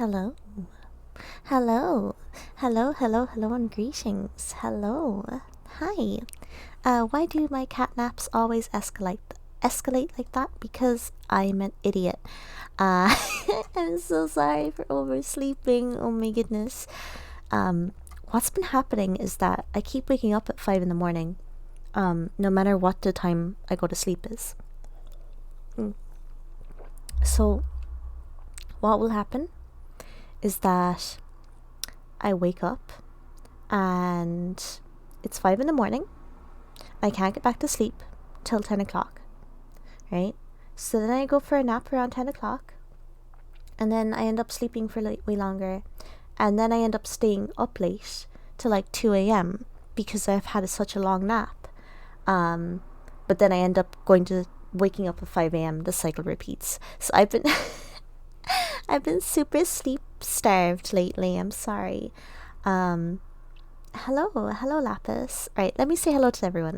Hello. Hello. Hello, and greetings. Hello. Hi. Why do my cat naps always escalate like that? Because I'm an idiot. I'm so sorry for oversleeping. Oh my goodness. What's been happening is that I keep waking up at 5 in the morning, no matter what the time I go to sleep is. So, what will happen is that I wake up and it's 5 in the morning. I can't get back to sleep till 10 o'clock, right? So then I go for a nap around 10 o'clock, and then I end up sleeping for way longer, and then I end up staying up late till like 2 a.m. because I've had such a long nap. But then I end up waking up at 5 a.m. The cycle repeats. So I've been I've been super sleep starved lately. I'm sorry. Hello, hello Lapis. Right, let me say hello to everyone.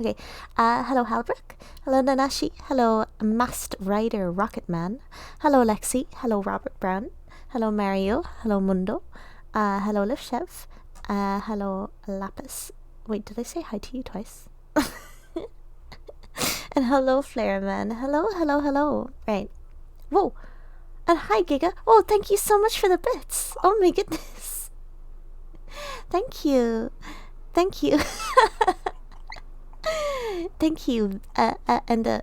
Okay, hello Halbrook. Hello Nanashi. Hello Masked Rider Rocketman. Hello Lexi. Hello Robert Brown. Hello Mario. Hello Mundo. Hello Lifchev. Hello Lapis. Wait, did I say hi to you twice? And hello Flareman. Hello, hello, hello. Right. Whoa. And hi Giga. Oh, thank you so much for the bits. Oh my goodness. Thank you. Thank you. Thank you. And a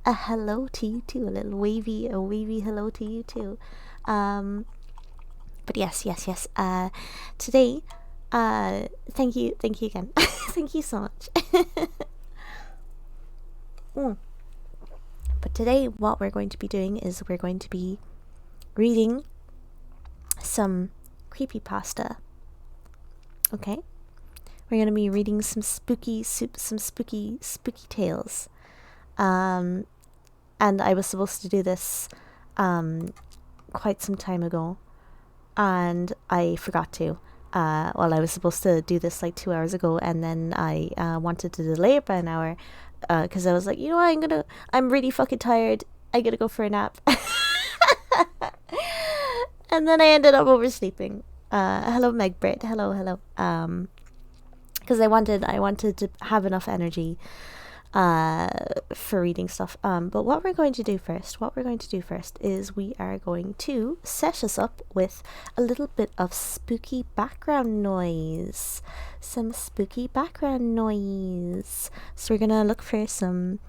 hello to you too. A wavy hello to you too. But yes. Today, thank you again. Thank you so much. But today, what we're going to be doing is we're going to be reading some creepypasta. Okay? We're going to be reading some spooky tales. And I was supposed to do this quite some time ago, and I forgot to. Well, I was supposed to do this like 2 hours ago, and then I wanted to delay it by an hour because I was like, you know what, I'm really fucking tired. I gotta go for a nap. And then I ended up oversleeping. Hello, Megbrit. Hello. Because I wanted to have enough energy for reading stuff. But what we're going to do first is we are going to set us up with a little bit of spooky background noise. Some spooky background noise. So we're gonna look for some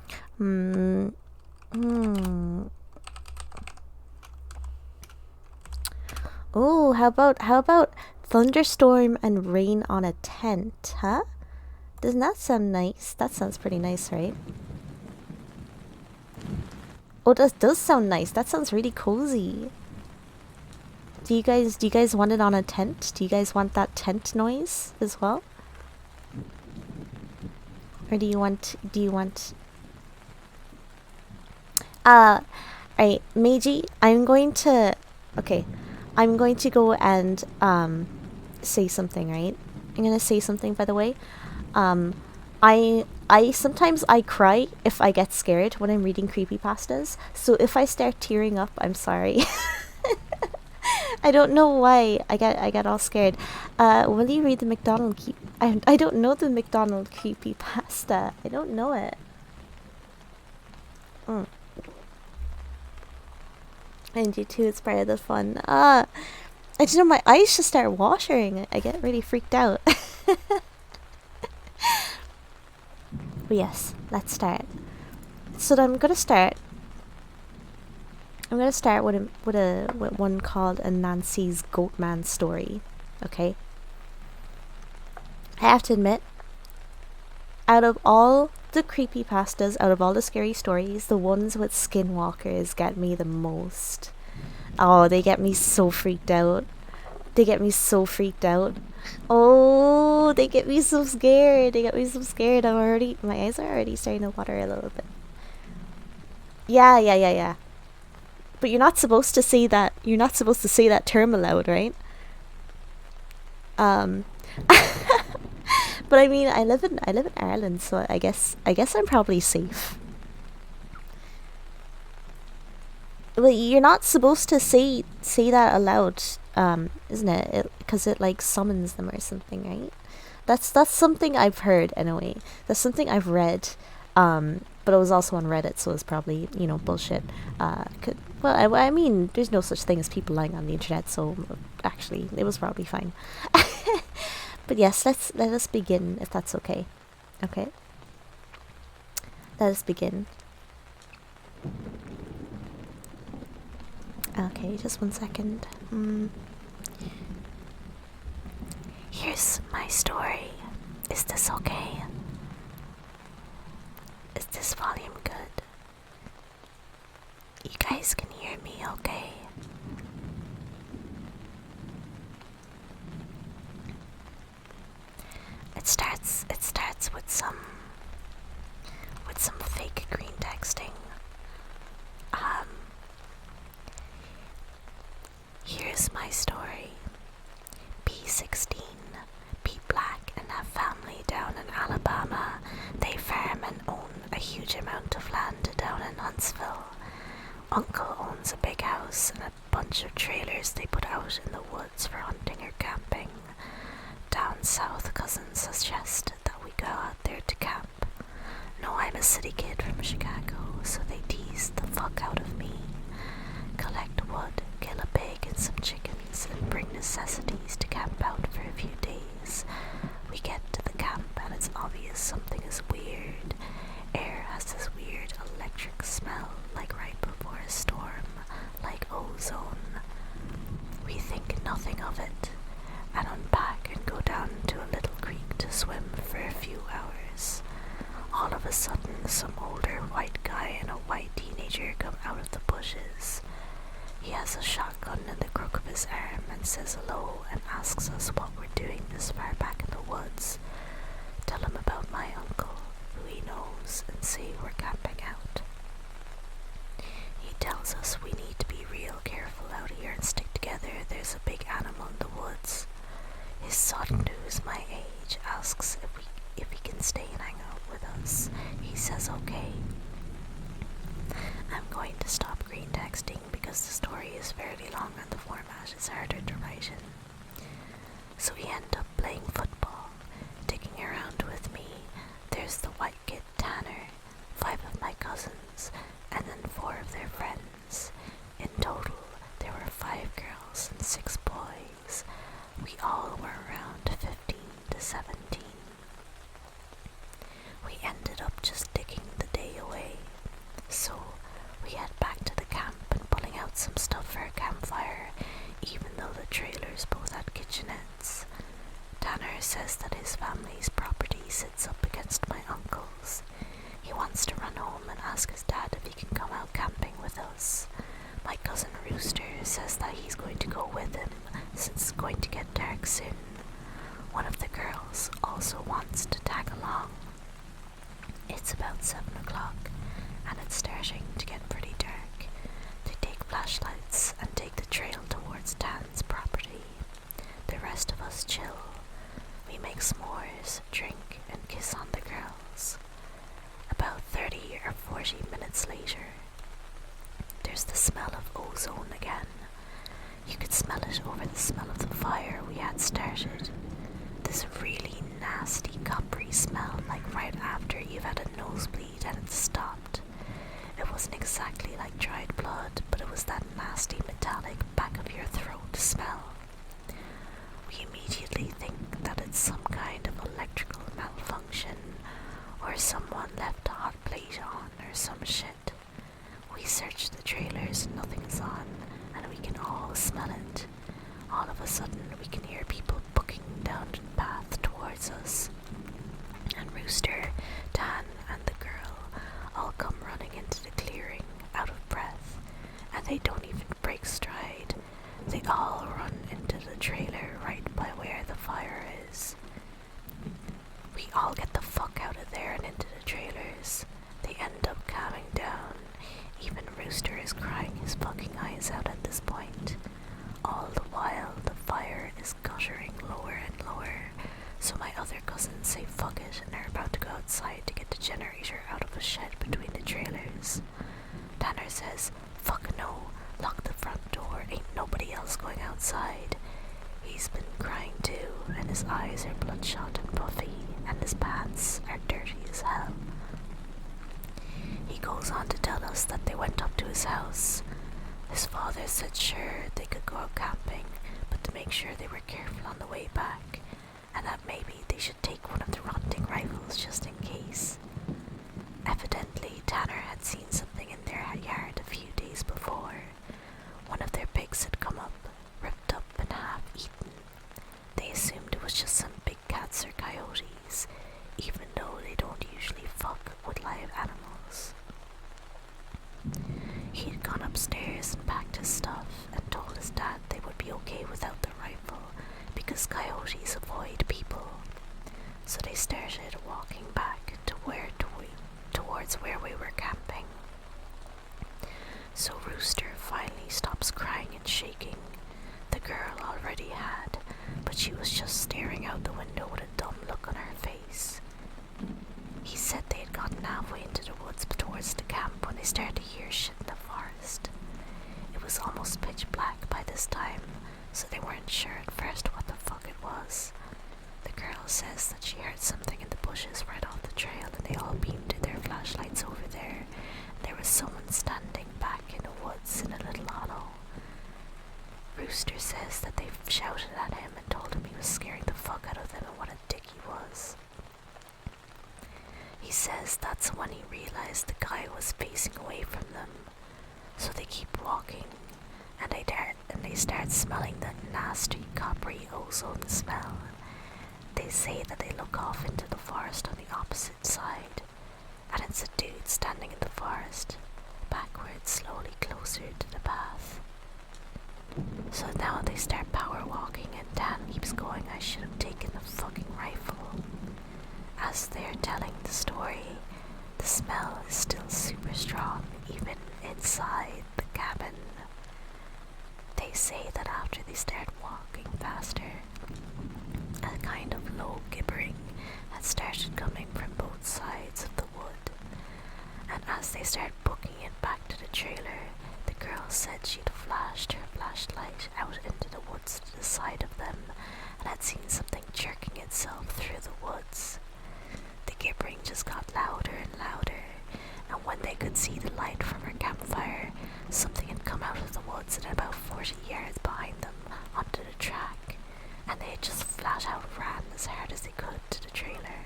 Oh, how about thunderstorm and rain on a tent, huh? Doesn't that sound nice? That sounds pretty nice, right? Oh, that does sound nice. That sounds really cozy. Do you guys want it on a tent? Do you guys want that tent noise as well? Or do you want right, Meiji, I'm going to go and say something, right? I'm gonna say something, by the way. I sometimes I cry if I get scared when I'm reading creepypastas. So if I start tearing up, I'm sorry. I don't know why I get all scared. Will you read the McDonald I don't know the McDonald creepypasta. I don't know it. And you too, it's part of the fun. I just know my eyes just start watering. I get really freaked out. But yes, let's start. So I'm gonna start with one called a Nancy's Goatman story. Okay. I have to admit, out of all the creepypastas, out of all the scary stories, the ones with skinwalkers get me the most. Oh, they get me so freaked out. Oh, they get me so scared. My eyes are already starting to water a little bit. Yeah. But you're not supposed to say that. You're not supposed to say that term aloud, right? But I mean, I live in Ireland, so I guess I'm probably safe. But you're not supposed to say that aloud, isn't it? Because it like summons them or something, right? That's something I've heard anyway. That's something I've read. But it was also on Reddit, so it's probably bullshit. Well, I mean, there's no such thing as people lying on the internet, so actually, it was probably fine. But yes, let us begin, if that's okay. Okay. Let us begin. Okay, just 1 second. Here's my story. Is this okay? Is this volume good? You guys can hear me okay? It starts with some fake green texting. Here's my story. P16 uncle owns a big house and a bunch of trailers they put out in the woods for hunting or camping. Down south, cousins suggest that we go out there to camp. No, I'm a city kid from Chicago, so they tease the fuck out of me. Collect wood, kill a pig and some chickens, and bring necessities to camp out for a few days. We get to the camp and it's obvious something is weird. Air has this weird electric smell, like right before a storm, like ozone. We think nothing of it, and unpack and go down to a little creek to swim for a few hours. All of a sudden, some older white guy and a white teenager come out of the bushes. He has a shotgun in the crook of his arm and says hello and asks us what we're doing this far back in the woods. Tell him about my uncle, who he knows, and say we're camping out. He tells us we need to be real careful out here and stick together. There's a big animal in the woods. His son, who is my age, asks if he can stay and hang out with us. He says okay. I'm going to stop green texting because the story is fairly long and the format is harder to write in. So we end up playing football. Digging around with me, there's the white kid Tanner, 5 of my cousins, and then 4 of their friends. In total, there were 5 girls and 6 boys. We all were around 15 to 17. We ended up just digging the day away. So we head back to the camp and pulling out some stuff for a campfire, even though the trailers both had kitchenettes. Tanner says that his family's property sits up against my uncle's. He wants to run home and ask his dad if he can come out camping with us. My cousin Rooster says that he's going to go with him since it's going to get dark soon. One of the girls also wants to tag along. It's about 7 o'clock and it's starting to get pretty dark. They take flashlights and take the trail towards Dan's property. The rest of us chill. We make s'mores, drink, and kiss on the girls. About 30 or 40 minutes later, there's the smell of ozone again. You could smell it over the smell of the fire we had started. This really nasty coppery smell, like right after you've had a nosebleed and it's stopped. It wasn't exactly like dried blood, but it was that nasty metallic back of your throat smell. We immediately think that it's some kind of electrical malfunction, or someone left a hot plate on or some shit. We search the trailers and nothing is on, and we can all smell it. All of a sudden we can hear people booking down the path towards us. And Rooster, Dan, and the girl all come running into the clearing, out of breath, and they don't even break stride. They all run into the trailer right by where the fire is. We all get the fuck out of there and into the trailers. They end up calming down. Even Rooster is crying his fucking eyes out at this point. All the while, the fire is guttering lower and lower, so my other cousins say fuck it and are about to go outside to get the generator out of a shed between the trailers. Tanner says, fuck no, lock the front door, ain't nobody else going outside. He's been crying too, and his eyes are bloodshot and puffy, and his pants are dirty as hell. He goes on to tell us that they went up to his house. His father said sure they could go out camping, but to make sure they were careful on the way back, and that maybe they should take one of the hunting rifles just in case. Evidently, Tanner had seen something in their yard a few days before. One of their pigs had come up, ripped up and half eaten. They assumed it was just some big cats or coyotes, even though they don't usually fuck with live animals. He'd gone upstairs and packed his stuff and told his dad they would be okay without the rifle because coyotes have says that she heard something in the bushes right off the trail, and they all beamed their flashlights over there. There was someone standing back in the woods in a little hollow. Rooster says that they shouted at him and told him he was scaring the fuck out of them and what a dick he was. He says that's when he realized the guy was facing away from them, so they keep walking, and they start smelling that nasty coppery ozone smell. They say that they look off into the forest on the opposite side, and it's a dude standing in the forest, backwards, slowly closer to the path. So now they start power walking, and Dan keeps going, I should have taken the fucking rifle. As they're telling the story, the smell is still super strong, even inside the cabin. They say that after they start walking faster, a kind of low gibbering had started coming from both sides of the wood, and as they start booking it back to the trailer, the girl said she'd flashed her flashlight out into the woods to the side of them and had seen something jerking itself through the woods. The gibbering just got louder and louder, and when they could see the light from her campfire, something had come out of the woods and about 40 yards behind them onto the track, and they had just flat out ran as hard as they could to the trailer.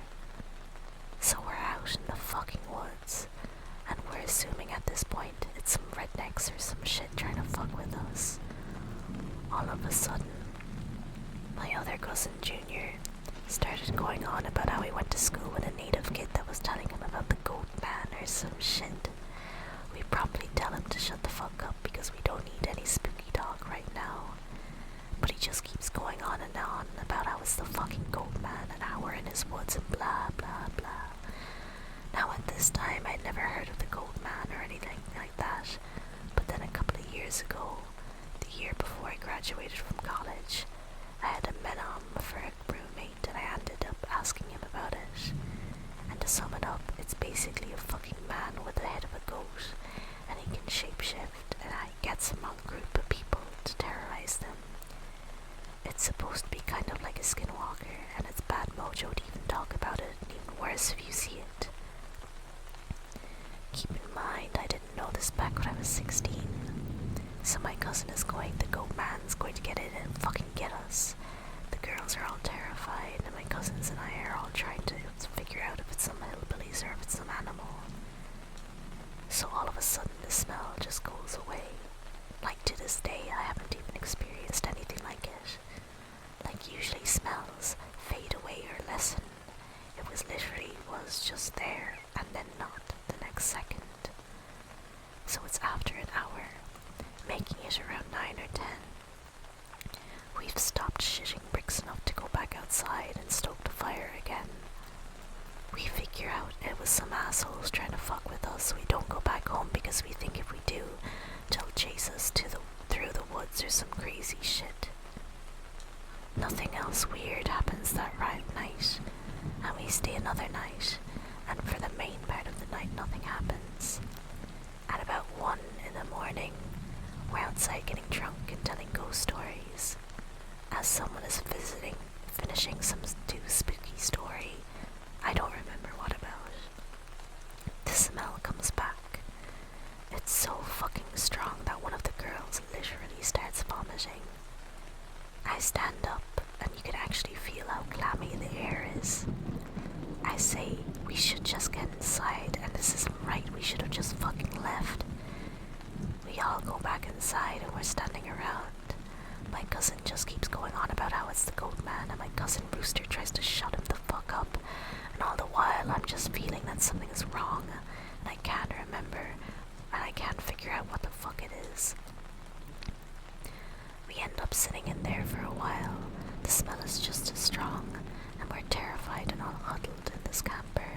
So we're out in the fucking woods, and we're assuming at this point it's some rednecks or some shit trying to fuck with us. All of a sudden, my other cousin Junior started going on about how he went to school with a native kid that was telling him about the goat man or some shit. We promptly tell him to shut the fuck up because we don't need any spooky talk right now. But he just keeps going on and on about how it's the fucking goat man and how we're in his woods and blah blah blah. Now at this time I'd never heard of the goat man or anything like that, but then a couple of years ago, the year before I graduated from college, I had a menom for a roommate and I ended up asking him about it. And to sum it up, it's basically a fucking man with the head of a goat, and he can shapeshift, and I gets among a group of people to terrorize them. It's supposed to be kind of like a skinwalker, and it's bad mojo to even talk about it, and even worse if you see it. Keep in mind, I didn't know this back when I was 16. So my cousin is going, the goat man's going to get in and fucking get us. The girls are all terrified, and my cousins and I are all trying to figure out if it's some hillbillies or if it's some animal. So all of a sudden the smell just goes away. Like to this day I haven't even experienced anything like it. Like usually smells fade away or lessen. It was just there and then not the next second. So it's after an hour, making it around 9 or 10. We've stopped shitting bricks enough to go back outside and stoke the fire again. We figure out it was some assholes trying to fuck with us, so we don't go back home because we think if we do, they'll chase us through the woods or some crazy shit. Nothing else weird happens that night, and we stay another night, and for the main part of the night nothing happens. At about 1 in the morning, we're outside getting drunk and telling ghost stories. As someone is finishing some too spooky story, I don't remember what about. The smell comes back. It's so fucking strong that one of the girls literally starts vomiting. I stand up and you can actually feel how clammy the air is. I say we should just get inside, and this isn't right, we should have just fucking left. We all go back inside and we're standing around. My cousin just keeps going on about how it's the goat man, and my cousin Rooster tries to shut him the fuck up, and all the while I'm just feeling that something is wrong, and I can't remember, and I can't figure out what the fuck it is. We end up sitting in there for a while. The smell is just as strong, and we're terrified and all huddled in this camper.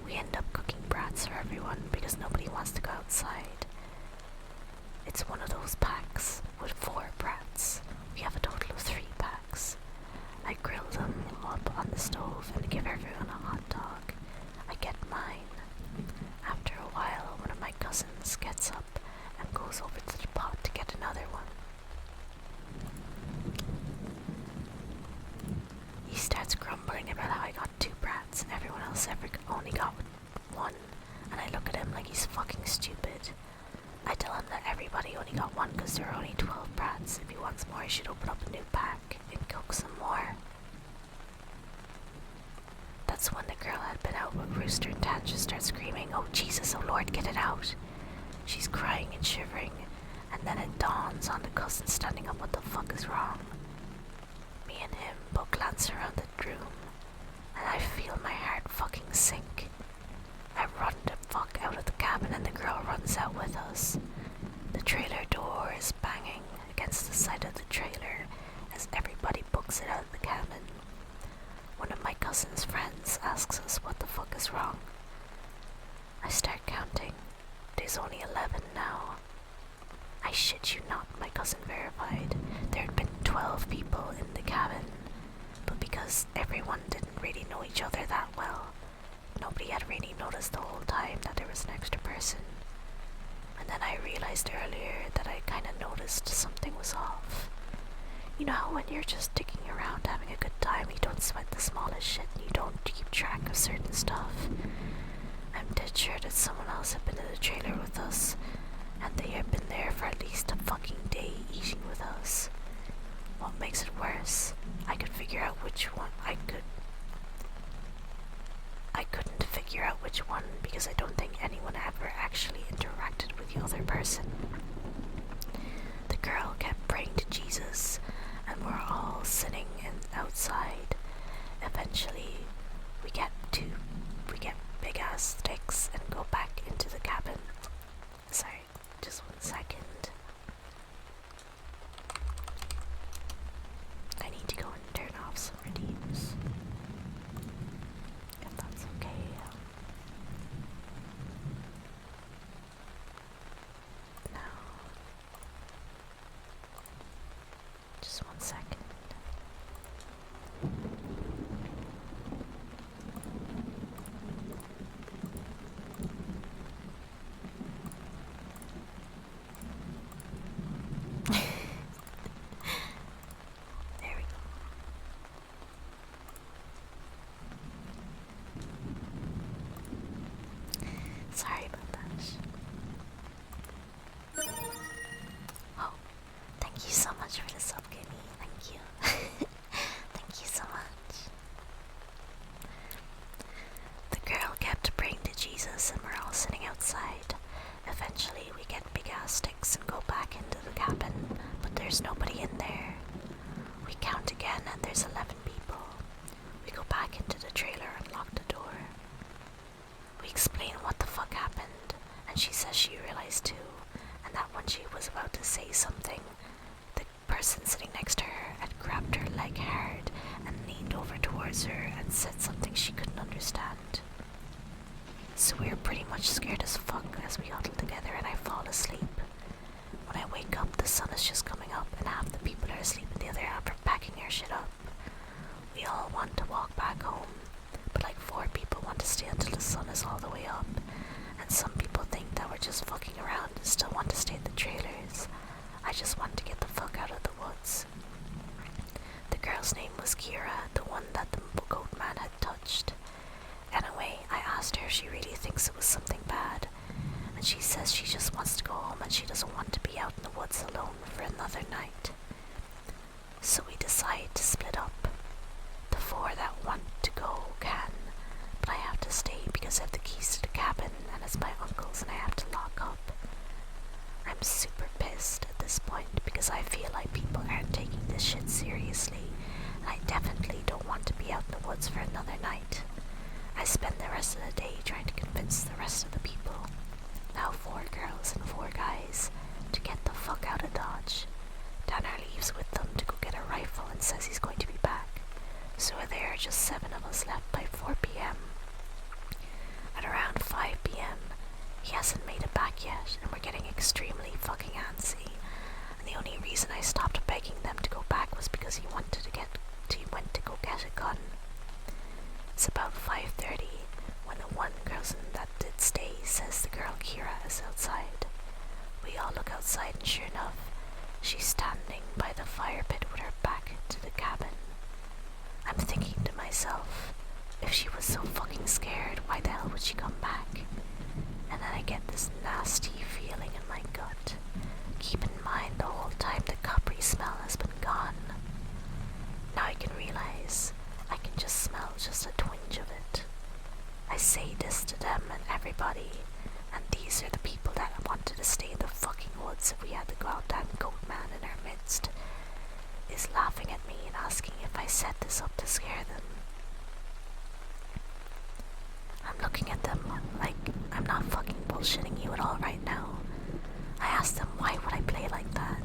We end up cooking brats for everyone because nobody wants to go outside. It's one of those packs with 4 brats. We have a total of 3 packs. I grill them up on the stove and give everyone a hot dog. I get mine. After a while, one of my cousins gets up and goes over to the pot to get another one. He starts grumbling else only got one, and I look at him like he's fucking stupid. I tell him that everybody only got one because there are only 12 brats. If he wants more, he should open up a new pack and cook some more. That's when the girl had been out with Rooster and Tan just starts screaming, "Oh Jesus, oh Lord, get it out!" She's crying and shivering, and then it dawns on the cousin standing up what the fuck is wrong. Me and him both glance around the room, and I feel my heart fucking sink. I run the fuck out of the cabin and the girl runs out with us. The trailer door is banging against the side of the trailer as everybody books it out of the cabin. One of my cousin's friends asks us what the fuck is wrong. I start counting. There's only 11 now. I shit you not, my cousin verified. There had been 12 people in the cabin, but because everyone didn't really know each other that well, nobody had really noticed the whole time that there was an extra person. And then I realized earlier that I kinda noticed something was off. You know how when you're just dicking around having a good time, you don't sweat the smallest shit and you don't keep track of certain stuff? I'm dead sure that someone else had been in the trailer with us, and they had been there for at least a fucking day eating with us. What makes it worse, I couldn't figure out which one because I don't think anyone ever actually interacted with the other person. The girl kept praying to Jesus, and we're all sitting outside. Eventually, we get big ass sticks and go back into the cabin. Sorry, just 1 second. I need to go and turn off some reviews, if that's okay. Now, just 1 second. Sorry about that. Oh, thank you so much for the sub, Gimme. Thank you. Thank you so much. The girl kept praying to Jesus and we're all sitting outside. Eventually we get big ass sticks and go back into the cabin, but there's nobody in there. We count again and there's 11 people. We go back into the trailer and lock the door. We explain what the fuck happened, and she says she realized too, and that when she was about to say something, the person sitting next to her had grabbed her leg hard and leaned over towards her and said something she couldn't understand. So we were pretty much scared as fuck as we huddle together and I fall asleep. When I wake up, the sun is just coming up and half the people are asleep and the other half are packing their shit up. We all want to walk back home, but like 4 people want to stay until the sun is all the way up, and some people think that we're just fucking around and still want to stay at the trailers. I just want to get the fuck out of the woods. The girl's name was Kira, the one that the goat man had touched. Anyway, I asked her if she really thinks it was something bad, and she says she just wants to go home and she doesn't want to be out in the woods alone for another night. So we decide to split up. The 4 that want to go can, but I have to stay because I have the keys to the cabin and it's my uncle's and I have to lock up. I'm super pissed at this point because I feel like people aren't taking this shit seriously, and I definitely don't want to be out in the woods for another night. I spend the rest of the day trying to convince the rest of the people, now 4 girls and 4 guys, to get the fuck out of Dodge. Tanner leaves with them to go get a rifle and says he's going to be back. So there are just 7 of us left by 4 p.m. At around 5 p.m., he hasn't made it back yet, and we're getting extremely fucking antsy. And the only reason I stopped begging them to go back was because he went to go get a gun. It's about 5:30 when the one cousin that did stay says the girl Kira is outside. We all look outside, and sure enough, she's standing by the fire pit with her back to the cabin. I'm thinking to myself, if she was so fucking scared, why the hell would she come back? And then I get this nasty feeling in my gut. Keep in mind the whole time the coppery smell has been gone. Now I can realize I can just smell just a twinge of it. I say this to them and everybody, and these are the people that wanted to stay in the fucking woods if we had the goddamn goat man in our midst, is laughing at me and asking if I set this up to scare them. I'm looking at them like I'm not fucking bullshitting you at all right now. I asked them why would I play like that.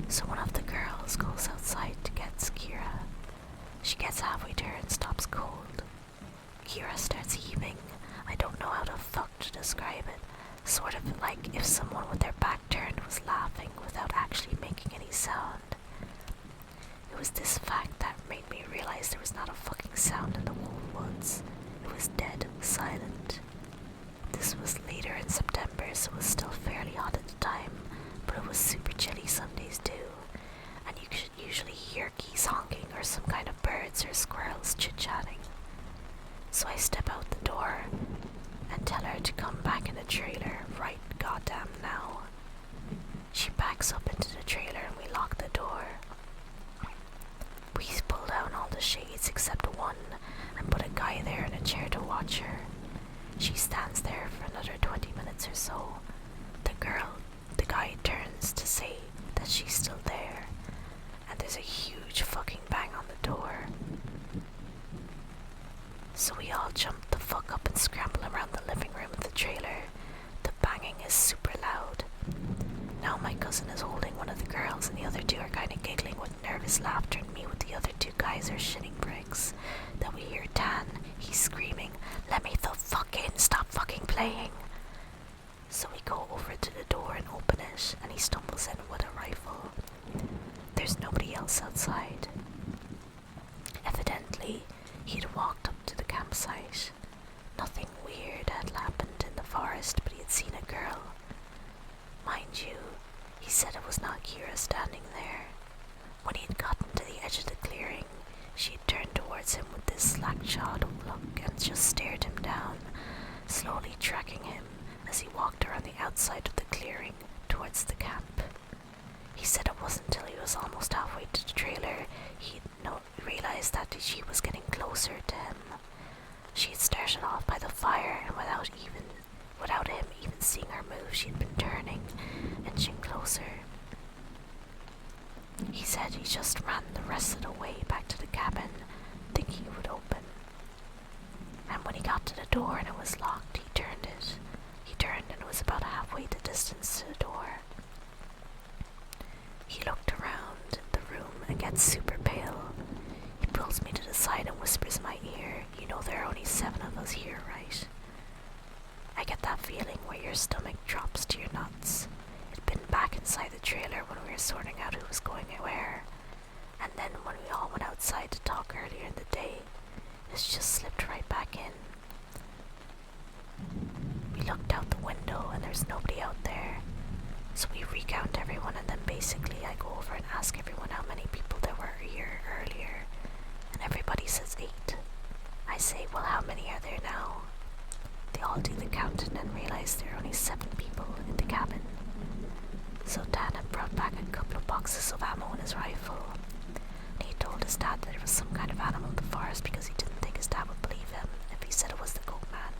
So one of the girls goes outside to get Kira. She gets halfway there and stops cold. Kira starts heaving. I don't know how the fuck to describe it. Sort of like if someone with their back turned was laughing without actually making any sound. It was this fact that made me realize there was not a fucking sound in the whole woods. It was dead silent. This was later in September, so it was still fairly hot at the time, but it was super chilly some days too, and you could usually hear geese honking or some kind of birds or squirrels chit-chatting. So I step out the door and tell her to come back in the trailer right goddamn now. She backs up into the trailer and we lock the door. We pull down all the shades except one and put a guy there in a chair to watch her. She stands there for another 20 minutes or so. The guy turns to say that she's still there, and there's a huge fucking bang on the door. So we all jump the fuck up and scramble around the living room of the trailer. The banging is super loud. Now my cousin is holding one of the girls and the other two are kinda giggling with nervous laughter, and me with the other two guys are shitting bricks. Then we hear Dan, he's screaming, "Let me the fuck in, stop fucking playing." So we go over to the door and open it, and he stumbles in with a rifle. There's nobody else outside. Evidently, he'd walked up to the campsite. Nothing weird had happened in the forest, but he had seen a girl. Mind you, he said it was not Kira standing there. When he had gotten to the edge of the clearing, she had turned towards him with this slack-jawed look and just stared him down, slowly tracking him as he walked around the outside of the clearing towards the camp. He said it wasn't until he was almost halfway to the trailer he realized that she was getting closer to him. She had started off by the fire, and without him even seeing her move, she had been turning, inching closer. He said he just ran the rest of the way back to the cabin, thinking it would open. And when he got to the door and it was locked, he turned and it was about halfway the distance to the door. He looked around the room and gets super pale. He pulls me to the side and whispers in my ear, "You know there are only 7 of us here, right?" I get that feeling where your stomach drops to your nuts. It'd been back inside the trailer when we were sorting out who was going where, and then when we all went outside to talk earlier in the day, it's just slipped right back in. We looked out the window and there's nobody out there, so we recount everyone, and then basically I go over and ask everyone how many people there were here earlier, and everybody says 8. I say, "Well, how many are there now?" They all do the count and then realize there are only 7 people in the cabin. So Dan had brought back a couple of boxes of ammo in his rifle, and he told his dad that there was some kind of animal in the forest because he didn't think his dad would believe him if he said it was the goat man.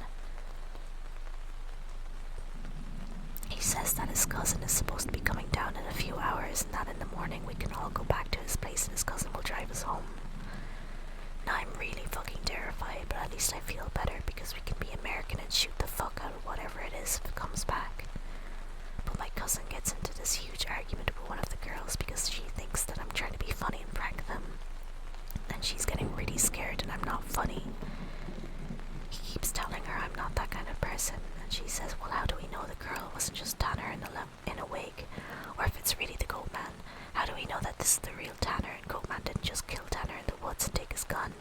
He says that his cousin is supposed to be coming down in a few hours, and that in the morning we can all go back to his place and his cousin will drive us home. Now I'm really fucking terrified, but at least I feel better because we can be American and shoot the fuck out of whatever it is if it comes back. But my cousin gets into this huge argument with one of the girls because she thinks that I'm trying to be funny and prank them, and she's getting really scared and I'm not funny. He keeps telling her I'm not that kind of person, and she says, "Well, how do we know the girl wasn't just Tanner in a wig? Or if it's really the goat man, how do we know that this is the real Tanner and goat man didn't just kill Tanner in the woods and take his gun?"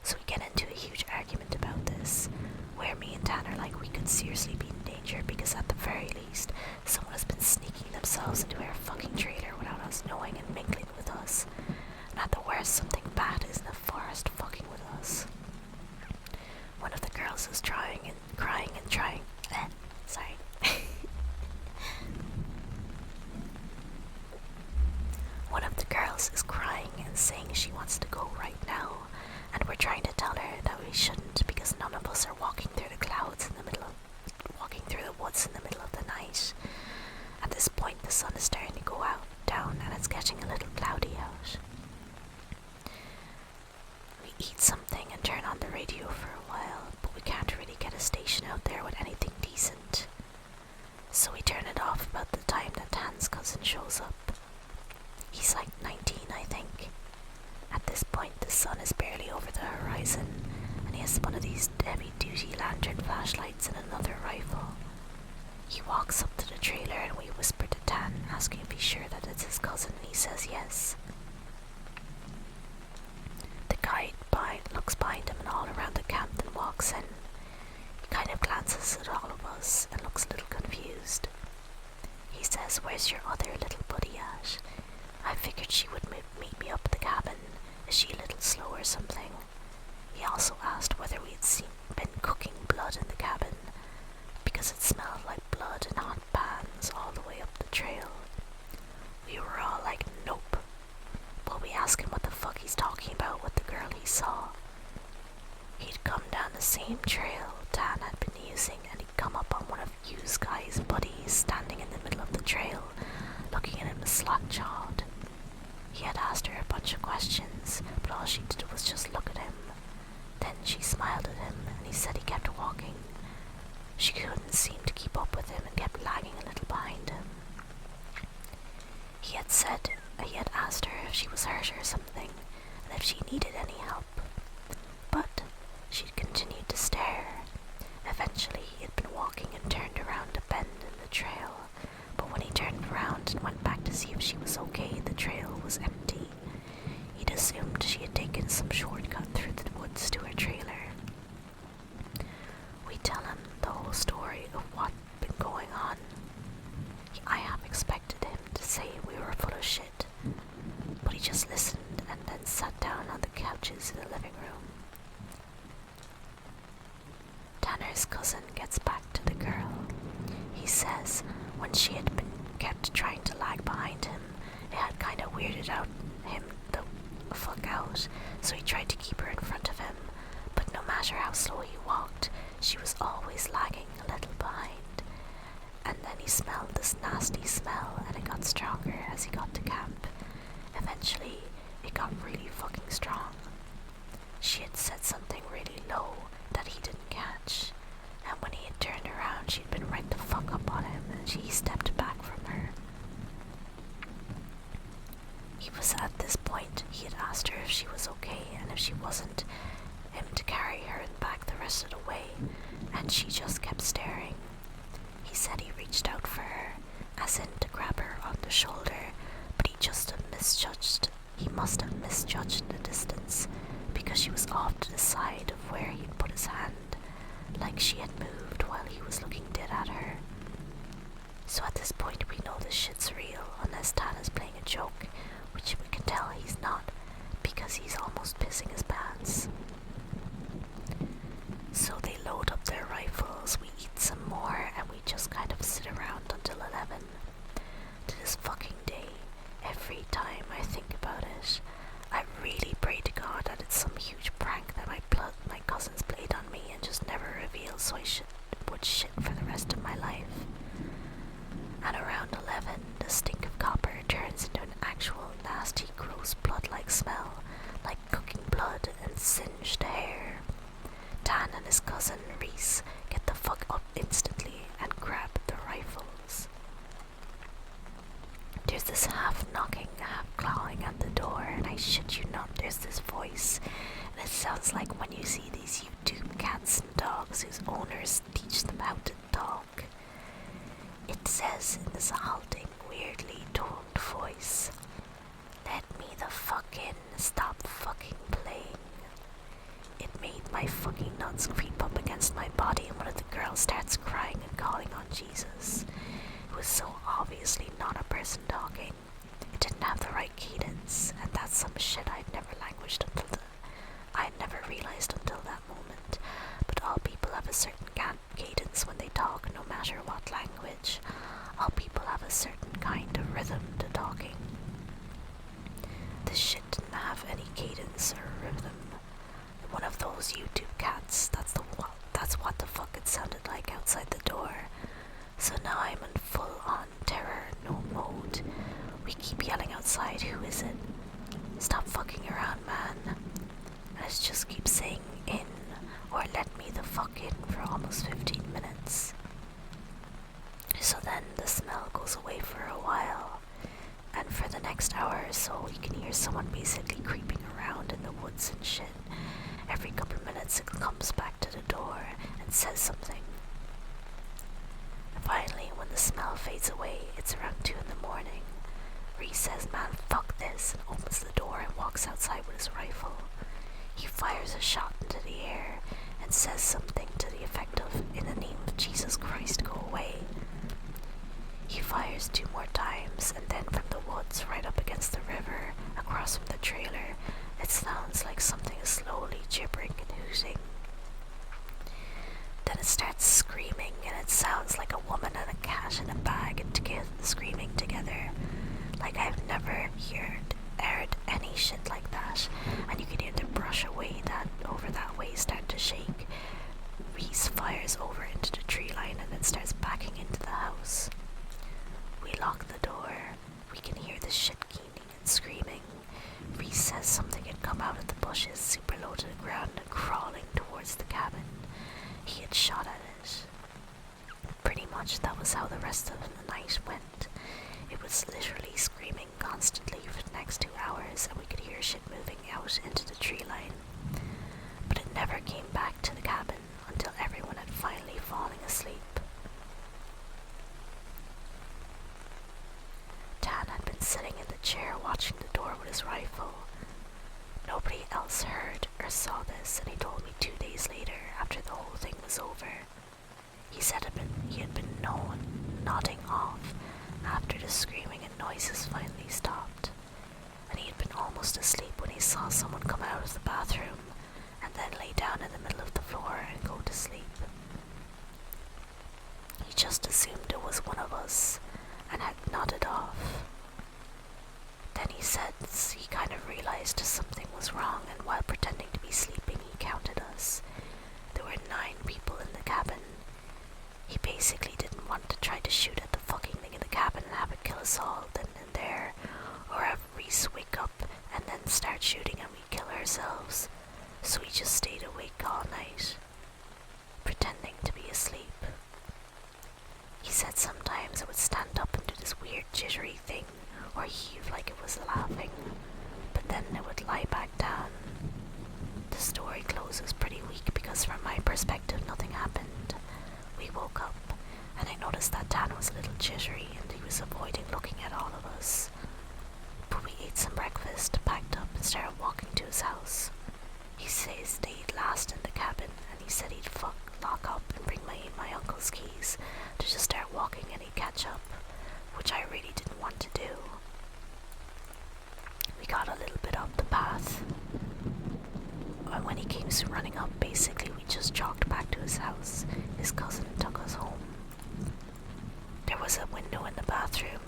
So we get into a huge argument about this, where me and Tanner like we could seriously be in danger because at the very least someone has been sneaking themselves into our fucking trailer without us knowing and mingling with us, and at the worst something bad is in the forest fucking with us. trying to tell her that we shouldn't because none of us are walking through the woods in the middle of the night. At this point, the sun is starting to go down, and it's getting a little cloudy out. We eat something and turn on the radio for a while, but we can't really get a station out there with anything decent. So we turn it off about the time that Tan's cousin shows up. He's like 19, I think. At this point, the sun is barely over the horizon, and he has one of these heavy-duty lantern flashlights and another rifle. He walks up to the trailer and we whisper to Tan, asking if he's sure that it's his cousin, and he says yes. The guide looks behind him and all around the camp, then walks in. He kind of glances at all of us and looks a little confused. He says, "Where's your other little buddy at? I figured she would meet me up at the cabin. Is she a little slow or something?" He also asked whether we had been cooking blood in the cabin, because it smelled like blood in hot pans all the way up the trail. We were all like, nope. But we asked him what the fuck he's talking about with the girl he saw. He'd come down the same trail Dan had been using, and he'd come up on one of Yu's guy's buddies standing in the middle of the trail, looking at him slack-jawed. He had asked her a bunch of questions, but all she did was just look at him. Then she smiled at him, and he said he kept walking. She couldn't seem to keep up with him and kept lagging a little behind him. He had asked her if she was hurt or something, and if she needed any help. But she'd continued to stare. Eventually, he had been walking and turned around a bend in the trail, but when he turned around and went back to see if she was okay, the trail was empty. He'd assumed she had taken some shortcut through the woods to her trailer. We tell him the whole story of what'd been going on. I half expected him to say we were full of shit, but he just listened and then sat down on the couches in the living room. Tanner's cousin gets back to the girl. He says when she had been kept trying to lag behind him, it had kind of weirded him the fuck out, so he tried to keep her in front of him, but no matter how slow he walked, she was always lagging a little behind. And then he smelled this nasty smell, and it got stronger as he got to camp. Eventually, it got really fucking strong. She had said something really low that he didn't catch, and when he had turned around, she'd been right the fuck up on him, and he stepped back from her. He was at this point, he had asked her if she was okay, and if she wasn't, him to carry her in back the rest of the way, and she just kept staring. He said he reached out for her, as in to grab her on the shoulder, but he must have misjudged the distance, because she was off to the side of where he'd put his hand, like she had moved while he was looking dead at her. So at this point we know this shit's real, unless Tana's playing a joke, which we can tell he's not, because he's almost pissing his pants. So they load up their rifles, we eat some more, and we just kind of sit around until 11. To this fucking day, every time I think about it, I really pray to God that it's some huge prank that my cousins played on me and just never revealed, so I would shit for the rest of my life. At around 11, the stink of copper turns into an actual nasty, gross blood-like smell, like cooking blood and singed hair. Dan and his cousin Reese get the fuck up instantly and grab the rifles. There's this half knocking, half clawing at the door, and I shit you not, there's this voice, and it sounds like when you see these YouTube cats and dogs whose owners teach them how to talk. It says in this halting, weirdly toned voice, "Let me the fuck in, stop fucking playing." It made my fucking nuts creep up against my body, and one of the girls starts crying and calling on Jesus. It was so obviously not a person talking. It didn't have the right cadence, and that's some shit I'd never realized until that moment. But all people have a certain cadence when they talk, no matter what language. All people have a certain kind of rhythm to talking. This shit didn't have any cadence or rhythm. those YouTube cats. That's what the fuck it sounded like outside the door. So now I'm in full on terror no mode. We keep yelling outside, who is it? Stop fucking around, man. And it just keeps saying in, or let me the fuck in, for almost 15 minutes. So then the smell goes away for a while, and for the next hour or so you can hear someone basically creeping around in the woods and shit. Every couple of minutes it comes back to the door and says something. And finally, when the smell fades away, it's around 2 in the morning. Reese says, man, fuck this, and opens the door and walks outside with his rifle. He fires a shot into the air and says something to the effect of, in the name of Jesus Christ, go away. He fires 2 more times, and then from the woods right up against the river, across from the trailer, it sounds like something is slowly gibbering and hooting. Then it starts screaming, and it sounds like a woman and a cat in a bag and screaming together. Like I've never heard any shit like that. And you can hear the brush away that over that way start to shake. Reese fires over into the tree line and then starts backing into the house. We lock the door. We can hear the shit keening and screaming. Reese says something had come out of the bushes, super low to the ground and crawling towards the cabin. He had shot at it. Pretty much that was how the rest of the night went. It was literally screaming constantly for the next 2 hours, and we could hear shit moving out into the tree line. But it never came back to the cabin until everyone had finally fallen asleep. Dan had been sitting in the chair watching the door with his rifle. Nobody else heard or saw this, and he told me 2 days later, after the whole thing was over. He said he had been nodding off after the screaming and noises finally stopped, and he had been almost asleep when he saw someone come out of the bathroom and then lay down in the middle of the floor and go to sleep. He just assumed it was one of us and had nodded off. Then he said he kind of realized something was wrong, and while pretending to be sleeping he counted us. There were 9 people in the cabin. He basically didn't want to try to shoot at the fucking thing in the cabin and have it kill us all then and there, or have Reese wake up and then start shooting and we kill ourselves. So we just stayed awake all night, pretending to be asleep. He said sometimes it would stand up and do this weird jittery thing, or heave like it was laughing, but then it would lie back down. The story closes pretty weak because from my perspective nothing happened. We woke up, and I noticed that Dan was a little jittery and he was avoiding looking at all of us. But we ate some breakfast, packed up, and started walking to his house. He stayed last in the cabin, and he said he'd lock up and bring my uncle's keys to just start walking and he'd catch up, which I really didn't want to do. We got a little bit up the path, and when he came running up, basically we just jogged back to his house. His cousin took us home. There was a window in the bathroom.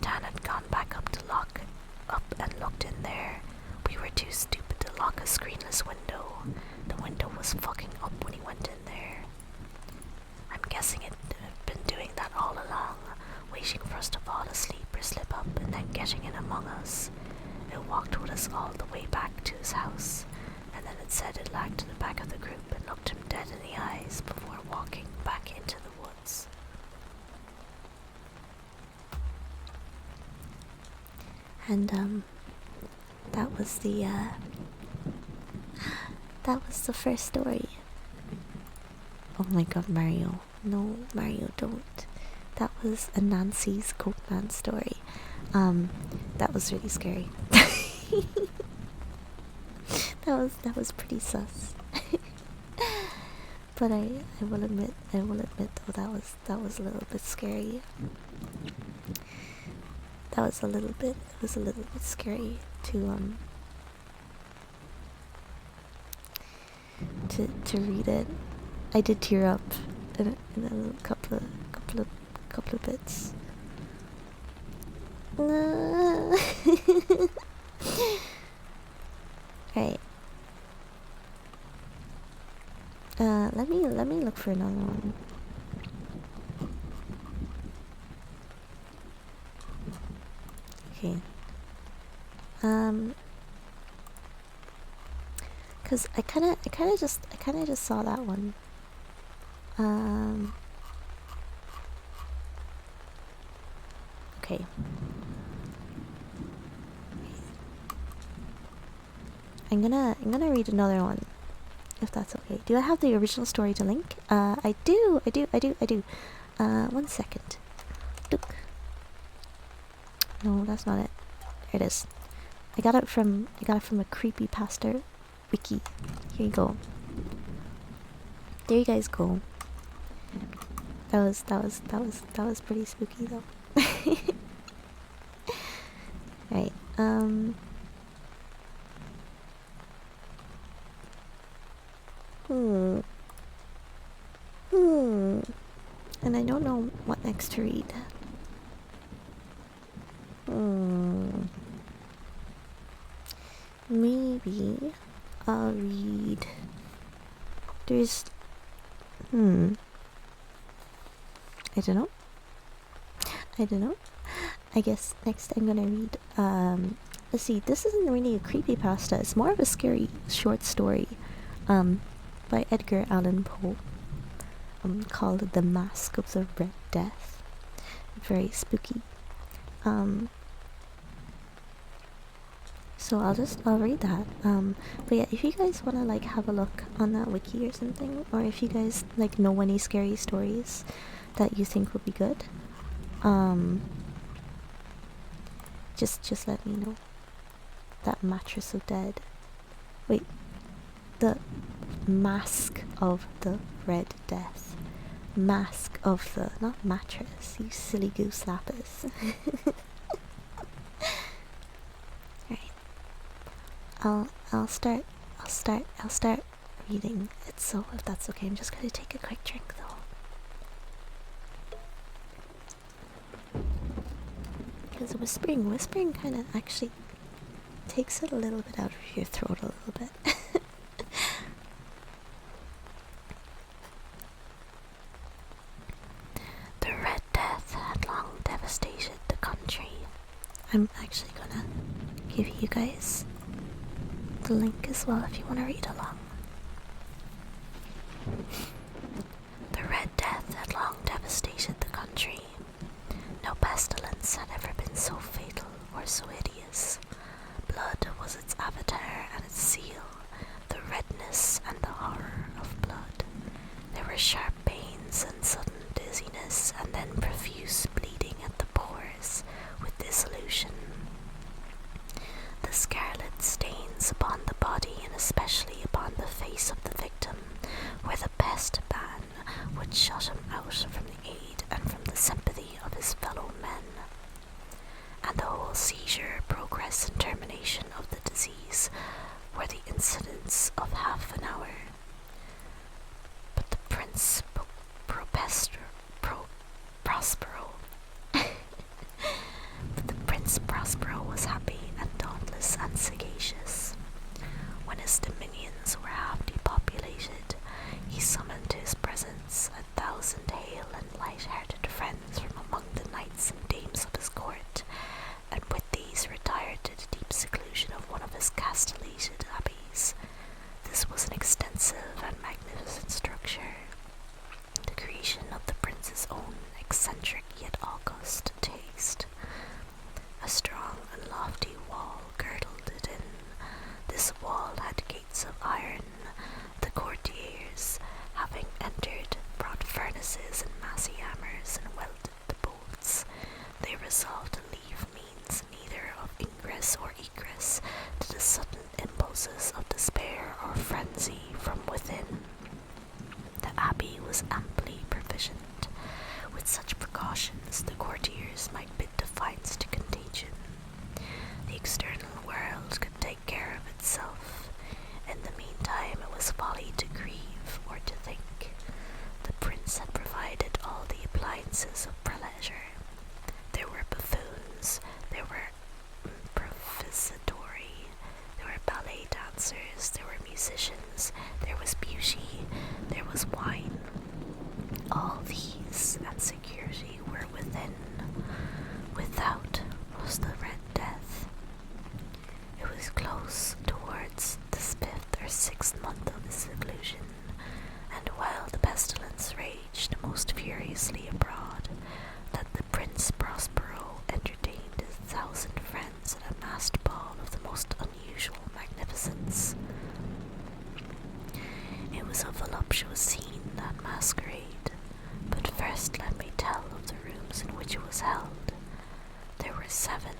Dan had gone back up to lock up and looked in there. We were too stupid to lock a screenless window. The window was fucking up when he went in there. I'm guessing it had been doing that all along, waiting for us to fall asleep or slip up and then getting in among us. It walked with us all the way back to his house, and then it said it lagged to the back of the group and looked him dead in the eyes before walking back into the woods. And that was the first story. Oh my god, Mario. No, Mario, don't. That was a Nancy's Goatman story. That was really scary. that was pretty sus. But I will admit though that was a little bit scary. It was a little bit scary to read it. I did tear up in a couple of bits. Right. Let me look for another one. Okay. Cause I kind of just saw that one. Okay. I'm gonna read another one, if that's okay. Do I have the original story to link? I do. 1 second. Look. No, that's not it. There it is. I got it from a creepypasta wiki. Here you go. There you guys go. That was pretty spooky though. Right. And I don't know what next to read. Maybe I'll read. There's. I don't know. I guess next I'm gonna read. Let's see. This isn't really a creepypasta. It's more of a scary short story. By Edgar Allan Poe. Called "The Mask of the Red Death." Very spooky. So I'll read that. But yeah, if you guys wanna like have a look on that wiki or something, or if you guys like know any scary stories that you think would be good, just let me know. That mattress of dead. Wait, the mask of the Red Death. Mask of the, not mattress. You silly goose lapis. Alright. I'll start reading it. So if that's okay, I'm just gonna take a quick drink though. Because whispering kind of actually takes it a little bit out of your throat a little bit. The Red Death had long devastated the country. I'm actually gonna give you guys the link as well if you want to read along. The Red Death had long devastated the country. No pestilence had ever been so fatal or so hideous. Blood was its avatar and its seal, the redness and the horror of blood. There were sharp pains and sudden dizziness, and then profuse bleeding at the pores with dissolution. The scarlet stains upon the body, and especially upon the face of the victim, were the pest ban which shut him out from the aid and from the sympathy of his fellow men. And the whole seizure, progress, and termination of the disease were the incidents of half an hour. But the Prince Prospero was happy and dauntless and sagacious. When his dominions were half depopulated, he summoned to his presence 1,000 hale and light-hearted friends from among the knights and dames of his court, and with these retired to the deep seclusion of one of his castellated abbeys. This was an extensive and magnificent structure, the creation of the prince's own eccentric yet august taste. A strong and lofty wall girdled it in. This wall had gates of iron. The courtiers, having entered, brought furnaces and massy hammers and welded the bolts. They resolved to leave means neither of ingress or egress to the sudden impulses of despair or frenzy from within. The abbey was amply provisioned. With such precautions, the courtiers might bid defiance to contagion. The external world could take care of itself. In the meantime, it was folly to grieve or to think. The prince had provided all the appliances of pleasure. There were buffoons, there were improvisatori, there were ballet dancers, there were musicians, peace, there was beauty, there was wine. All these and security were within. Without was the Red Death. It was close towards the 5th or 6th month of his seclusion, and while the pestilence raged most furiously abroad, that the Prince Prospero entertained 1,000 friends at a masked ball of the most unusual magnificence. It was a voluptuous scene, that masquerade, but first let me tell of the rooms in which it was held. There were 7,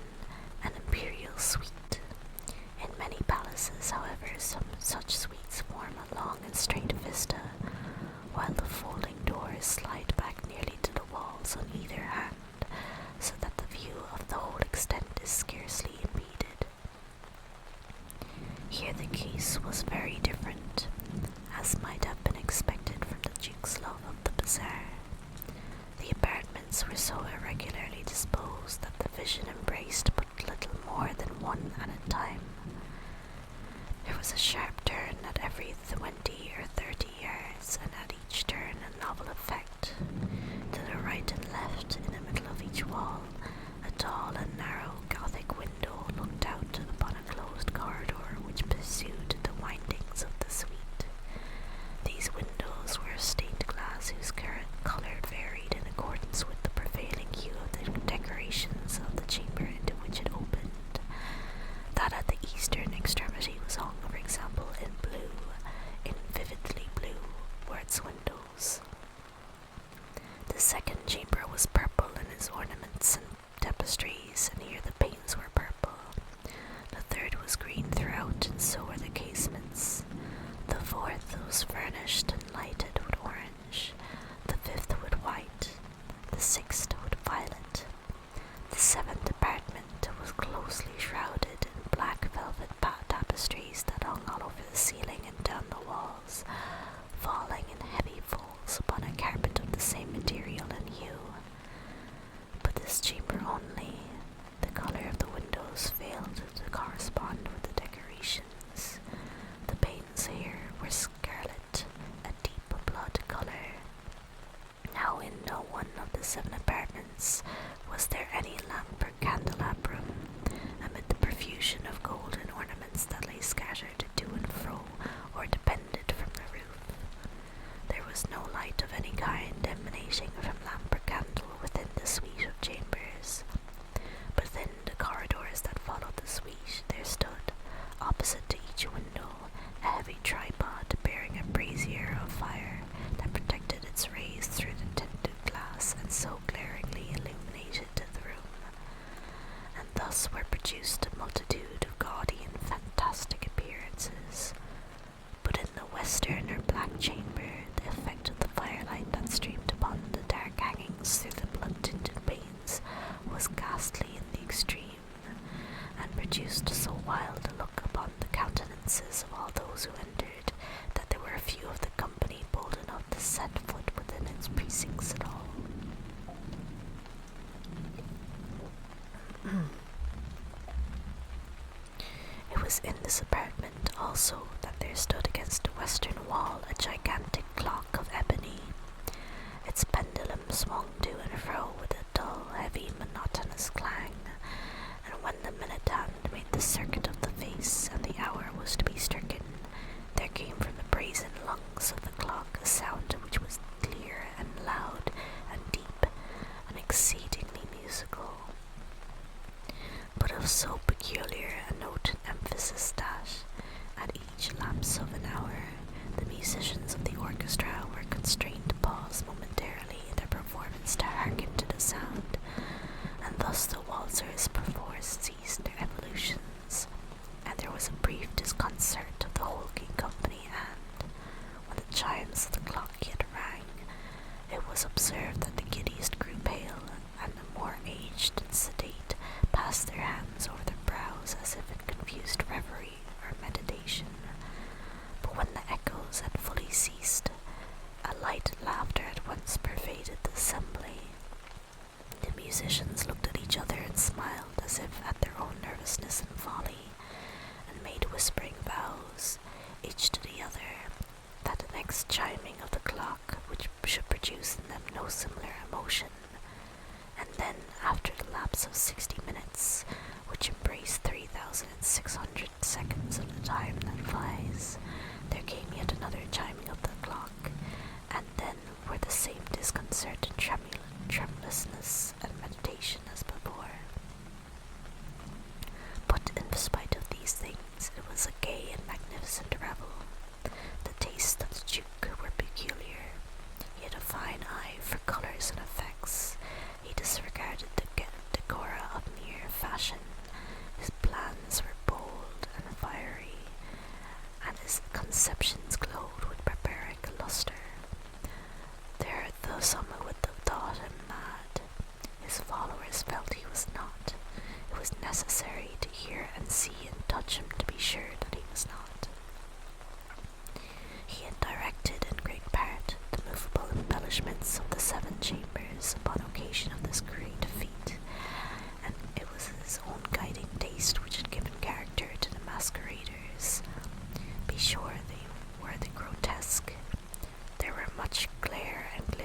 an imperial suite. In many palaces, however, some such suites form a long and straight vista, while the folding doors slide back nearly to the walls on either hand, so that the view of the whole extent is scarcely impeded. Here the case was very different, as might have been expected from the Duke's love of the bizarre. The apartments were so irregularly disposed that the vision embraced but little more than one at a time. There was a sharp turn at every 20 or 30 yards, and at each turn a novel effect. To the right and left, in the middle of each wall, a tall and narrow Gothic window looked out upon a closed corridor which pursued the windings of the suite. These windows were of stained glass whose colour varied in accordance with the prevailing hue of the decorations of the chamber into which it opened. That at the eastern extremity was hung, for example, in blue, in vividly blue, were its windows. The second chamber was purple in its ornaments and tapestries, and here the panes were purple. The third was green throughout, and so were the casements. The fourth was furnished and lighted with orange, the 5th with white, the 6th with violet. The 7th apartment was closely shrouded in black velvet tapestries that hung all over the ceiling and down the walls, falling in heavy folds upon a carpet of the same material and hue. But this chamber only, the colour of the windows failed to correspond with the decorations. The panes here were scarlet, a deep blood colour. Now in no one of the 7 apartments was there any lamp or candelabrum, amid the profusion of golden ornaments that lay scattered to and fro or depended from the roof. There was no light of any kind emanating from lamp or candle within the suite of chambers. But within the corridors that followed the suite there stood, opposite to each window, a heavy tripod bearing a brazier of fire that protected its rays through the tinted glass and so glaringly illuminated the room. And thus were produced a multitude of gaudy and fantastic appearances. But in the western or black chamber, the effect of the firelight that streamed upon the dark hangings through the blood-tinted panes was ghastly in the extreme, and produced so wild a look upon the countenances of all those who entered, that there were a few of the company bold enough to set foot within its precincts at all. It was in this apartment also that there stood against the western wall a gigantic clock of ebony. Its pendulum swung to and fro with a dull, heavy, monotonous clang, and when the minute hand made the circuit of the face and the hour was to be stricken, there came from the brazen lungs of the clock a sound which was clear and loud and deep and exceedingly musical, but of so peculiar a note and emphasis that, at each lapse of an hour, the musicians of the orchestra were constrained to pause momentarily in their performance to hearken to the sound, and thus the waltzers perforce ceased their evolutions, and there was a brief disconcert of the whole company, and, when the chimes of the clock yet rang, it was observed that the giddiest grew pale, and the more aged and sedate passed their hands over their brows as if in confused reverie or meditation. But when the echoes had fully ceased, a light laughter at once pervaded the assembly. The musicians looked at each other and smiled as if at their own nervousness and folly, and made whispering vows, each to the other,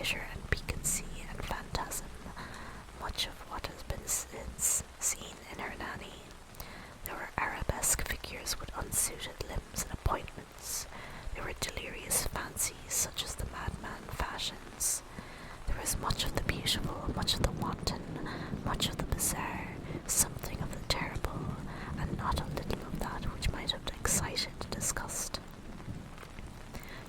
pleasure and piquancy and phantasm, much of what has been since seen in her nanny. There were arabesque figures with unsuited limbs and appointments. There were delirious fancies such as the madman fashions. There was much of the beautiful, much of the wanton, much of the bizarre, something of the terrible, and not a little of that which might have excited disgust.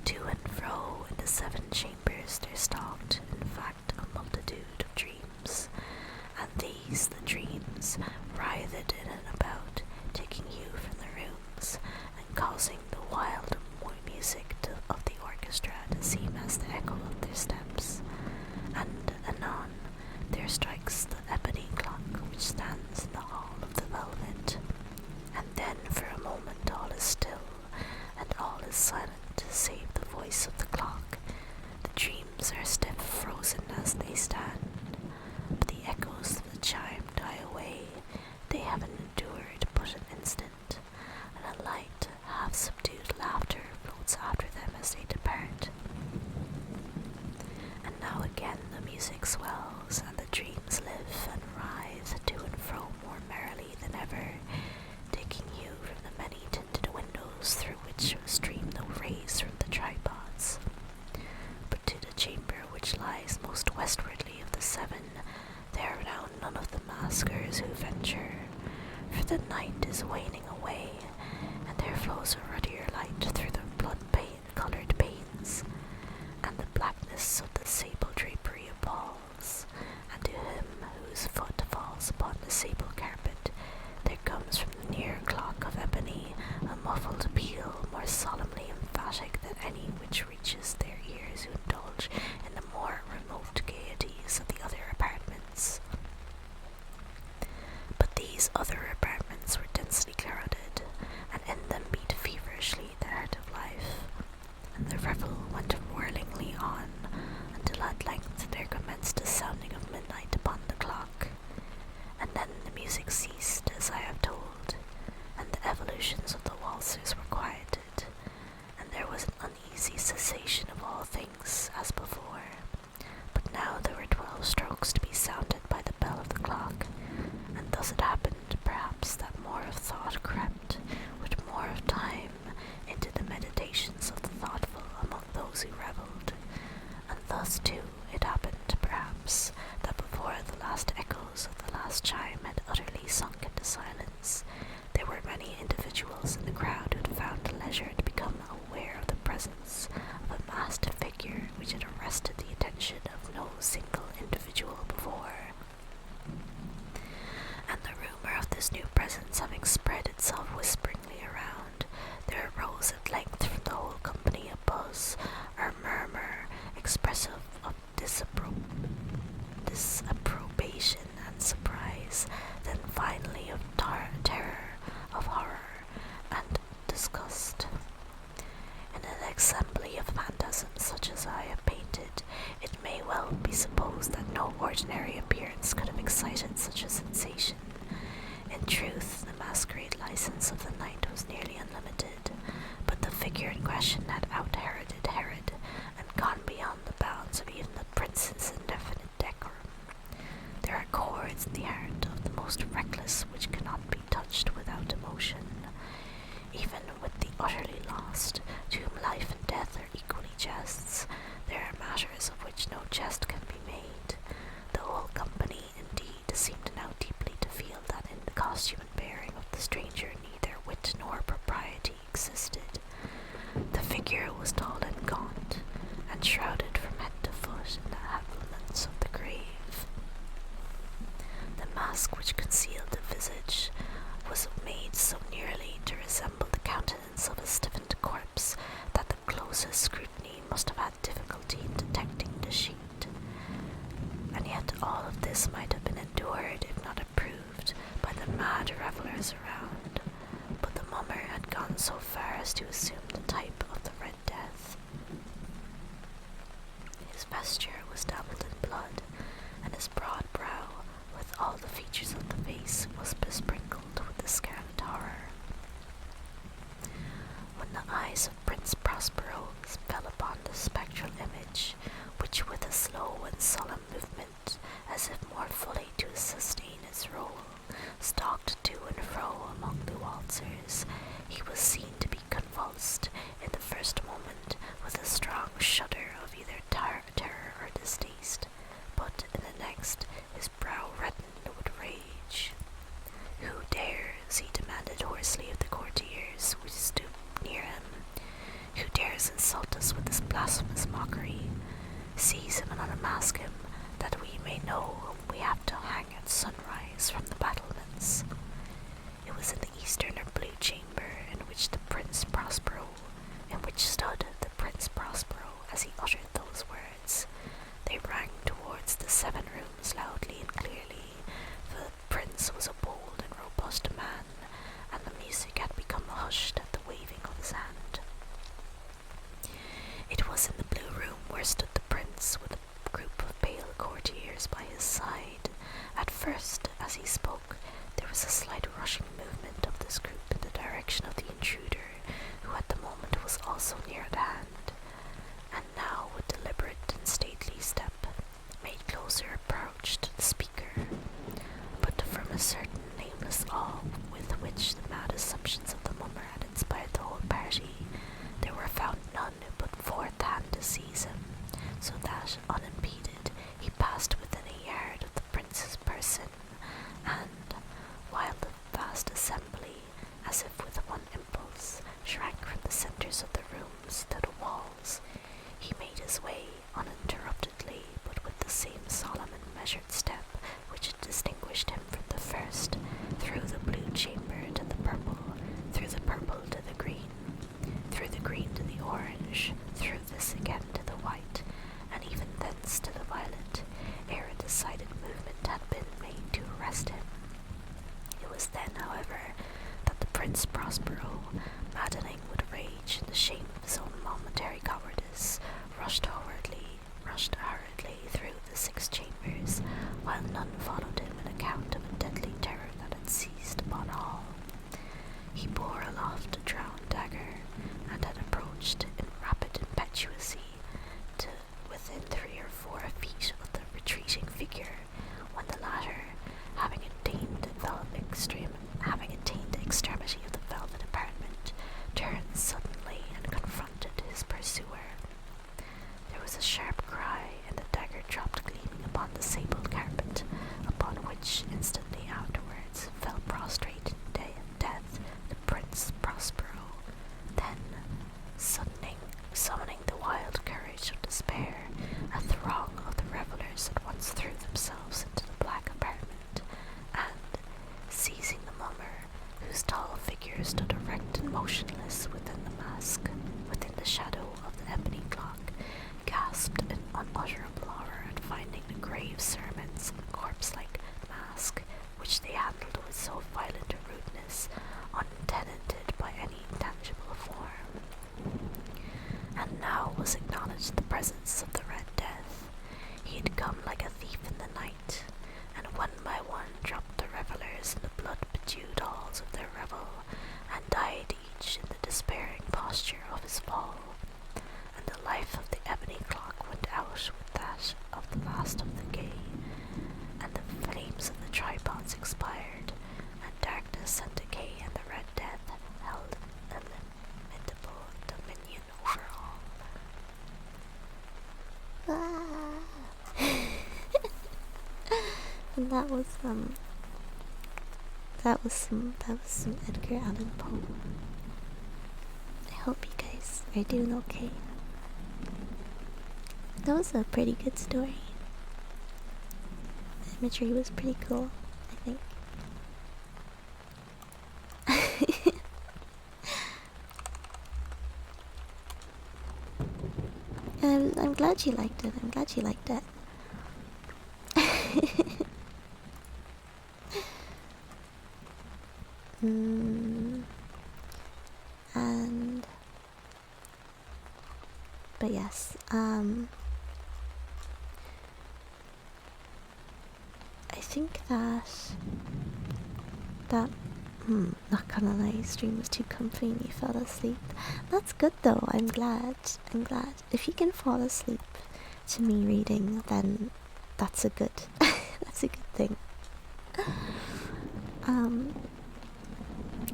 To and fro in the 7 chambers there stalked, in fact, a multitude of dreams, and these, the dreams, writhed in and about, taking you from the rooms, and causing the wild music of the orchestra to seem as the echo of their steps. And anon there strikes the ebony clock which stands in the hall of the velvet, and then for a moment all is still, and all is silent save the voice of the clock. The dreams are stiff frozen as they stand, but the echoes of the chime die away. They have endured but an instant, and a light, half-subdued laughter floats after them as they depart. And now again the music swells, and the dreams live and writhe to and fro more merrily than ever, taking you from the many tinted windows through which stream the rays from the tripods. But to the chamber which lies most westwardly of the 7, there are now none of the maskers who venture, for the night is waning away, and there flows a ruddier light through the blood-coloured panes, and the blackness of the sable drapery appalls, and to him whose foot falls upon the sable carpet, there comes from the near clock of ebony a muffled peal more solemnly emphatic than any which reaches their ears who indulge in the more remote gaieties of the other apartments. But these other apartments were densely crowded, and in them beat feverishly the heart of life, and the revel went whirlingly on, until at length there commenced a sounding of midnight upon the clock, and then the music ceased, as I have told, and the evolutions of the waltzers were quieted, and there was an uneasy cessation of all things, as before. But now there were 12 strokes to be sounded by the bell of the clock, and thus it happened, perhaps, that more of thought crept, with more of time, into the meditations of the thoughtful among those who revelled, and thus, too, it happened, perhaps, that before the last echoes of the last chime had utterly sunk into silence, there were many individuals in the crowd who had found leisure to become aware of the presence of a masked figure which had arrested the attention of no single individual before. And the rumour of this new presence having spread itself whisperingly around, there arose at length from the whole company a buzz or murmur expressive of disapprobation and surprise, then finally of terror, of horror, and disgust. In an assembly of phantasms such as I have painted, it may well be supposed that no ordinary appearance could have excited such a sensation. In truth, the masquerade license of the night was nearly unlimited, but the figure in question had out-Heroded Herod, and gone beyond the bounds of even the prince's indefinite decorum. There are chords in the heart of the most reckless which cannot be touched without emotion. Even with the utterly lost, to whom life and death are equally jests, there are matters of which no jest can be made. The whole company, indeed, seemed now deeply to feel that in the costume and bearing of the stranger neither wit nor propriety existed. The figure was tall and gaunt, and shrouded from head to foot in the habiliments of the grave. The mask which concealed the visage was made so nearly to resemble the countenance of a stiffened corpse that the closest scrutiny must have had difficulty in detecting the sheet. And yet all of this might have been endured, if not approved, by the mad revellers around, but the mummer had gone so far as to assume the type of the Red Death. His vesture was dabbled in blood, and his broad brow, with all the features of the face, was besprinkled with the scarlet horror. When the eyes of Prince Prospero fell upon the spectral image, which with a us, insult us with this blasphemous mockery. Seize him and unmask him, that we may know whom we have to hang at sunrise from the battlements. It was in the eastern or blue chamber in which stood the Prince Prospero as he uttered those words. They rang towards the 7 rooms loudly and clearly, for the prince was a bold and robust man, and the music had become hushed at the waving of his hand. It was in the blue room where stood the prince, with a group of pale courtiers by his side. At first, as he spoke, there was a slight rushing movement of this group in the direction of the intruder, who at the moment was also near at hand, and now with deliberate and stately step made closer approach to the speaker. But from a certain nameless awe with which the mad assumptions of the mummer had inspired the whole party, there were found none who put forth hand to seize him, so that, unimpeded, he passed within a yard of the prince's person, and, while the vast assembly, as if with one impulse, shrank from the centres of the rooms to the walls, he made his way uninterruptedly, but with the same solemn and measured step which had distinguished him from the first, through the blue chamber to the purple, through the purple to the green, through the green to the orange, through this again to the white, and even thence to the violet, ere a decided movement had been made to arrest him. It was then, however, that the Prince Prospero, maddening with rage and the shame of his own momentary cowardice, rushed hurriedly through the 6 chambers, while none followed him in account of a deadly terror that had seized upon all. He bore aloft a drawn dagger, and had approached in rapid impetuosity to within 3 or 4 feet of the retreating figure, when the latter, having attained the extremity of the velvet apartment, turned suddenly and confronted his pursuer. There was a sharp cry, and the dagger dropped gleaming upon the sable carpet, upon which, instantly afterwards, fell prostrate in death the Prince Prospero. Then, summoning the wild courage of despair, a throng of the revellers at once threw themselves into the black apartment, and, seizing the mummer, whose tall figure stood erect and motionless within the shadow of the ebony clock, gasped in unutterable horror at finding the grave cerements and corpse-like mask, which they handled with so violent a rudeness, untenanted by any tangible form. And now was acknowledged the presence of the Red Death. He had come like a thief in the night, and one by one dropped the revellers in the blood-bedewed halls of their revel, and died each in the despairing posture of his fall. And the life of the ebony clock went out with that of the last of the gay, and the flames of the tripods expired, and darkness and decay and the Red Death held illimitable dominion over all. And that was some Edgar Allan Poe. I hope you guys are doing okay. That was a pretty good story. The imagery was pretty cool, I think. I'm glad you liked it. I'm glad you liked it. But yes, I think that not gonna lie, stream was too comfy and you fell asleep. That's good though. I'm glad. If you can fall asleep to me reading, then that's a good that's a good thing.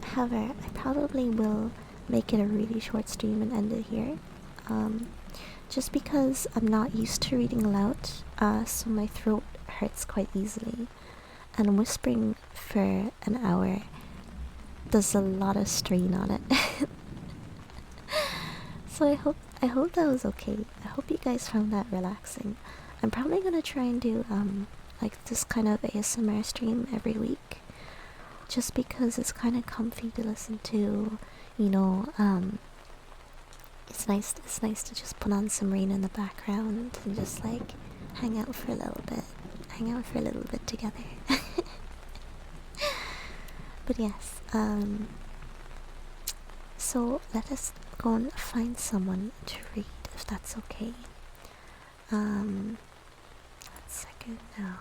However, I probably will make it a really short stream and end it here. Just because I'm not used to reading aloud, so my throat hurts quite easily, and whispering for an hour does a lot of strain on it. So I hope that was okay. I hope you guys found that relaxing. I'm probably gonna try and do like this kind of ASMR stream every week, just because it's kind of comfy to listen to. You know, it's nice. It's nice to just put on some rain in the background and just like hang out for a little bit. Hang out for a little bit together. But yes, so let us go and find someone to read, if that's okay. One second now.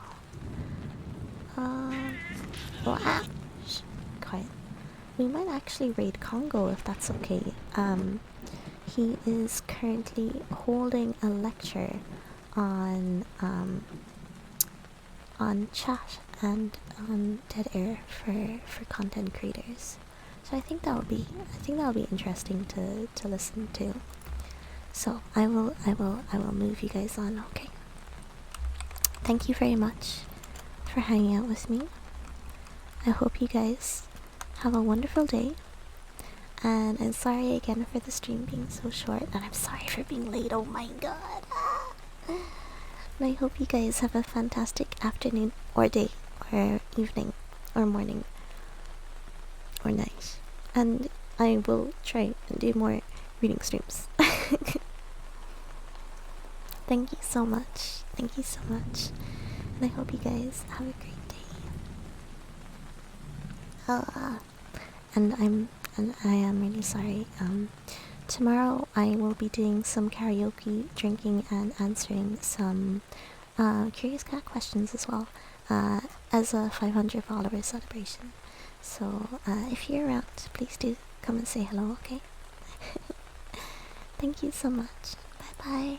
Wow. Shh, quiet. We might actually raid Congo if that's okay. He is currently holding a lecture on chat and on dead air for content creators. So I think that would be interesting to listen to. So I will move you guys on, okay? Thank you very much for hanging out with me. I hope you guys have a wonderful day. And I'm sorry again for the stream being so short, and I'm sorry for being late. Oh my god. And I hope you guys have a fantastic afternoon or day or evening or morning or night. And I will try and do more reading streams. Thank you so much. Thank you so much. And I hope you guys have a great day. And I am really sorry. Tomorrow I will be doing some karaoke, drinking, and answering some Curious Cat questions as well, as a 500 follower celebration. So if you're around, please do come and say hello, okay? Thank you so much. Bye bye.